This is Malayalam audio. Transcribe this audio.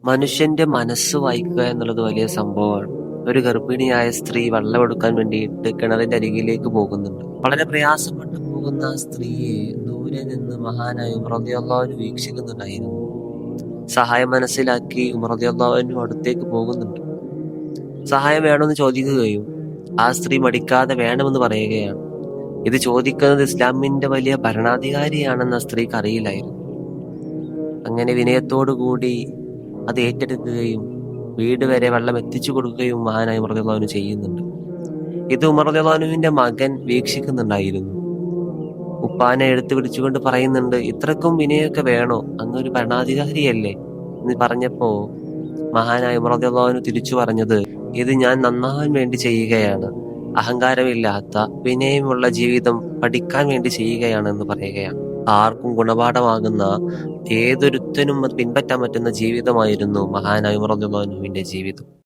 മനുഷ്യന്റെ മനസ്സ് വായിക്കുക എന്നുള്ളത് വലിയ സംഭവമാണ്. ഒരു ഗർഭിണിയായ സ്ത്രീ വെള്ളമെടുക്കാൻ വേണ്ടിയിട്ട് കിണറിന്റെ അരികിലേക്ക് പോകുന്നുണ്ട്. വളരെ പ്രയാസപ്പെട്ടു പോകുന്ന ആ സ്ത്രീയെ ദൂരെ നിന്ന് മഹാനായ ഉമർ റളിയല്ലാഹു അൻഹു വീക്ഷിക്കുന്നുണ്ടായിരുന്നു. സഹായം മനസ്സിലാക്കി ഉമർ റളിയല്ലാഹു അൻഹു അടുത്തേക്ക് പോകുന്നുണ്ട്. സഹായം വേണമെന്ന് ചോദിക്കുകയും ആ സ്ത്രീ മടിക്കാതെ വേണമെന്ന് പറയുകയാണ്. ഇത് ചോദിക്കുന്നത് ഇസ്ലാമിന്റെ വലിയ ഭരണാധികാരിയാണെന്ന് ആ സ്ത്രീക്ക് അറിയില്ലായിരുന്നു. അങ്ങനെ വിനയത്തോടു കൂടി അത് ഏറ്റെടുക്കുകയും വീട് വരെ വെള്ളം എത്തിച്ചു കൊടുക്കുകയും മഹാനായ ഉമർ റളിയല്ലാഹു അൻഹു ചെയ്യുന്നുണ്ട്. ഇത് ഉമർ റളിയല്ലാഹു അൻഹുവിന്റെ മകൻ വീക്ഷിക്കുന്നുണ്ടായിരുന്നു. ഉപ്പാനെ എടുത്തു പിടിച്ചുകൊണ്ട് പറയുന്നുണ്ട്, ഇത്രക്കും വിനയൊക്കെ വേണോ, അങ്ങൊരു ഭരണാധികാരിയല്ലേ എന്ന് പറഞ്ഞപ്പോ മഹാനായ ഉമർ റളിയല്ലാഹു അൻഹു തിരിച്ചു പറഞ്ഞത്, ഇത് ഞാൻ നന്നാവാൻ വേണ്ടി ചെയ്യുകയാണ്, അഹങ്കാരമില്ലാത്ത വിനയമുള്ള ജീവിതം പഠിക്കാൻ വേണ്ടി ചെയ്യുകയാണെന്ന് പറയുകയാണ്. ആർക്കും ഗുണപാഠമാകുന്ന ഏതൊരുത്തനും അത് പിൻപറ്റാൻ പറ്റുന്ന ജീവിതമായിരുന്നു മഹാനായ ഉമർ റളിയല്ലാഹു അൻഹുവിന്റെ ജീവിതം.